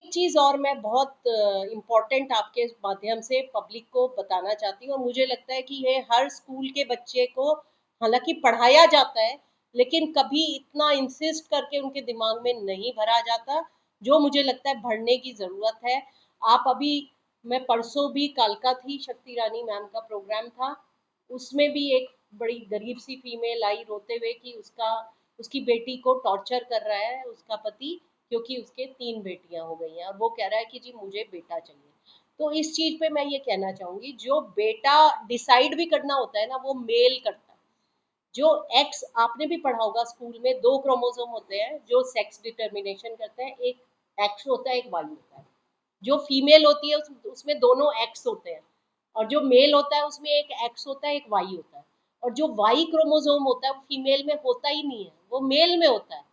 चीज और मैं बहुत इम्पोर्टेंट आपके माध्यम से पब्लिक को बताना चाहती हूँ, और मुझे लगता है कि ये हर स्कूल के बच्चे को हालांकि पढ़ाया जाता है, लेकिन कभी इतना इंसिस्ट करके उनके दिमाग में नहीं भरा जाता, जो मुझे लगता है भरने की जरूरत है। आप अभी, मैं परसों भी कालका थी, शक्ति रानी मैम का प्रोग्राम था, उसमें भी एक बड़ी गरीब सी फीमेल आई रोते हुए कि उसकी बेटी को टॉर्चर कर रहा है उसका पति, क्योंकि उसके 3 बेटियां हो गई हैं और वो कह रहा है कि जी मुझे बेटा चाहिए। तो इस चीज पे मैं ये कहना चाहूंगी, जो बेटा डिसाइड भी करना होता है ना, वो मेल करता है। जो एक्स, आपने भी पढ़ा होगा स्कूल में, 2 क्रोमोसोम होते हैं जो सेक्स डिटर्मिनेशन करते हैं, एक एक्स होता है, एक वाई होता है। जो फीमेल होती है उसमें दोनों एक्स होते हैं, और जो मेल होता है उसमें एक एक्स होता है, एक वाई होता है। और जो वाई क्रोमोसोम होता है वो फीमेल में होता ही नहीं है, वो मेल में होता है।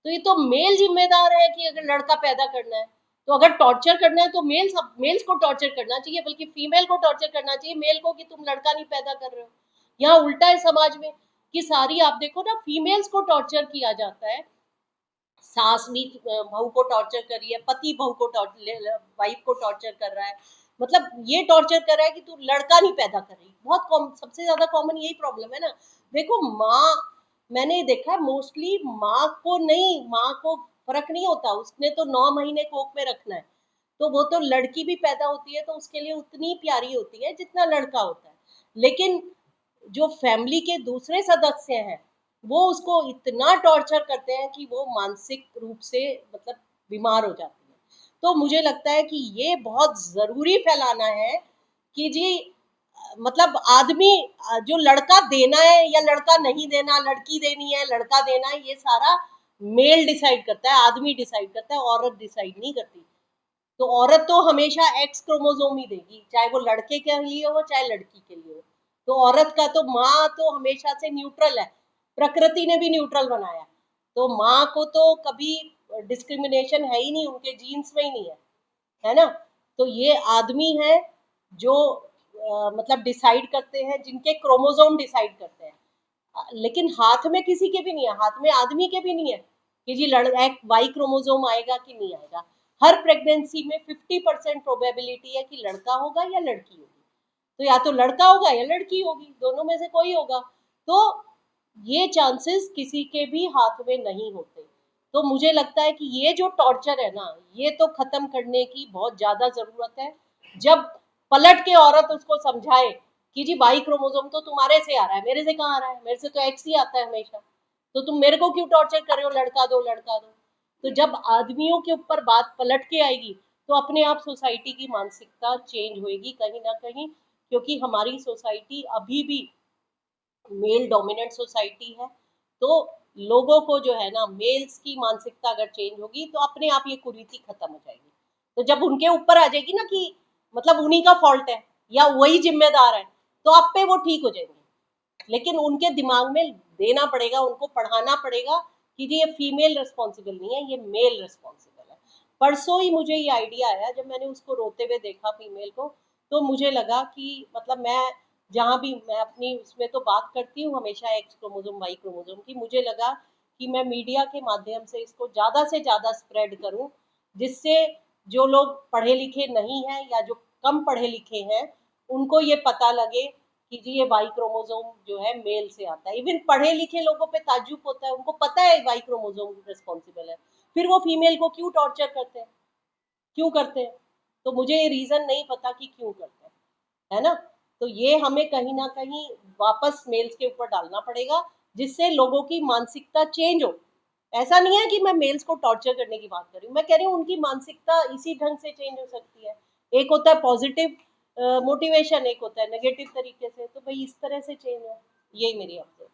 तो ये तो मेल जिम्मेदार है कि अगर लड़का पैदा करना है, तो अगर टॉर्चर करना है तो मेल्स को टॉर्चर करना चाहिए, बल्कि फीमेल को टॉर्चर करना चाहिए मेल को, कि तुम लड़का नहीं पैदा कर रहे हो। यहाँ उल्टा है समाज में, कि सारी, आप देखो ना, फीमेल्स को टॉर्चर किया जाता है। सास भी बहू को टॉर्चर कर रही है, पति बहू को वाइफ को टॉर्चर कर रहा है। मतलब ये टॉर्चर कर रहा है कि तू लड़का नहीं पैदा कर रही। सबसे ज्यादा कॉमन यही प्रॉब्लम है ना। देखो माँ, मैंने देखा है मोस्टली माँ को नहीं, माँ को फर्क नहीं होता, उसने तो 9 महीने कोख में रखना है, तो वो तो लड़की भी पैदा होती है तो उसके लिए उतनी प्यारी होती है जितना लड़का होता है। लेकिन जो फैमिली के दूसरे सदस्य हैं, वो उसको इतना टॉर्चर करते हैं कि वो मानसिक रूप से, मतलब, बीमार हो जाती है। तो मुझे लगता है कि ये बहुत जरूरी फैलाना है कि जी, मतलब आदमी, जो लड़का देना है या लड़का नहीं देना, लड़की देनी है लड़का देना है, ये सारा मेल डिसाइड करता है, आदमी डिसाइड करता है, औरत डिसाइड नहीं करती। तो औरत तो हमेशा एक्स क्रोमोसोम ही देगी, चाहे वो लड़के के लिए हो चाहे लड़की के लिए हो। तो औरत का तो, माँ तो हमेशा से न्यूट्रल है, प्रकृति ने भी न्यूट्रल बनाया। तो माँ को तो कभी डिस्क्रिमिनेशन है ही नहीं, उनके जीन्स में ही नहीं है ना। तो ये आदमी है जो मतलब डिसाइड करते हैं, जिनके क्रोमोसोम डिसाइड करते हैं। लेकिन हाथ में किसी के भी नहीं है, हाथ में आदमी के भी नहीं है कि जी वाई क्रोमोसोम आएगा कि नहीं आएगा। हर प्रेगनेंसी में 50% प्रोबेबिलिटी है कि लड़का होगा या लड़की होगी। तो या तो लड़का होगा या लड़की होगी, दोनों में से कोई होगा। तो ये चांसेस किसी के भी हाथ में नहीं होते। तो मुझे लगता है कि ये जो टॉर्चर है ना, ये तो खत्म करने की बहुत ज्यादा जरूरत है। जब पलट के औरत उसको समझाए कि जी वाई क्रोमोसोम तो तुम्हारे से आ रहा है, मेरे से कहाँ आ रहा है, मेरे से तो एक्स ही आता है हमेशा, तो तुम मेरे को क्यों टॉर्चर कर रहे हो, लड़का दो लड़का दो। तो जब आदमियों के ऊपर बात पलट के आएगी, तो अपने आप सोसाइटी की मानसिकता चेंज होएगी कहीं ना कहीं, क्योंकि हमारी सोसाइटी अभी भी मेल डोमिनेंट सोसाइटी है। तो लोगों को जो है ना, मेल्स की मानसिकता अगर चेंज होगी तो अपने आप ये कुरीति खत्म हो जाएगी। तो जब उनके ऊपर आ जाएगी ना कि मतलब उन्हीं का फॉल्ट है या वही जिम्मेदार है, तो आप पे वो ठीक हो जाएंगे। लेकिन उनके दिमाग में देना पड़ेगा, उनको पढ़ाना पड़ेगा कि जी ये फीमेल रिस्पॉन्सिबल नहीं है, ये मेल रिस्पॉन्सिबल है। परसों ही मुझे ये आइडिया आया, जब मैंने उसको रोते हुए देखा फीमेल को, तो मुझे लगा कि मतलब मैं, जहाँ भी मैं अपनी उसमें तो बात करती हूँ हमेशा एक्स क्रोमोसोम वाई क्रोमोसोम की, मुझे लगा कि मैं मीडिया के माध्यम से इसको ज़्यादा से ज़्यादा स्प्रेड करूँ, जिससे जो लोग पढ़े लिखे नहीं हैं या जो कम पढ़े लिखे हैं, उनको ये पता लगे कि जी ये वाई क्रोमोसोम जो है मेल से आता है। इवन पढ़े लिखे लोगों पे ताज्जुब होता है, उनको पता है वाई क्रोमोसोम रिस्पॉन्सिबल है, फिर वो फीमेल को क्यों टॉर्चर करते हैं, क्यों करते हैं। तो मुझे ये रीजन नहीं पता कि क्यों करते हैं, है ना। तो ये हमें कहीं ना कहीं वापस मेल्स के ऊपर डालना पड़ेगा, जिससे लोगों की मानसिकता चेंज हो। ऐसा नहीं है कि मैं मेल्स को टॉर्चर करने की बात कर रही हूँ, मैं कह रही हूँ उनकी मानसिकता इसी ढंग से चेंज हो सकती है। एक होता है पॉजिटिव मोटिवेशन, एक होता है नेगेटिव तरीके से, तो भाई इस तरह से चेंज हो। यही मेरी आपसे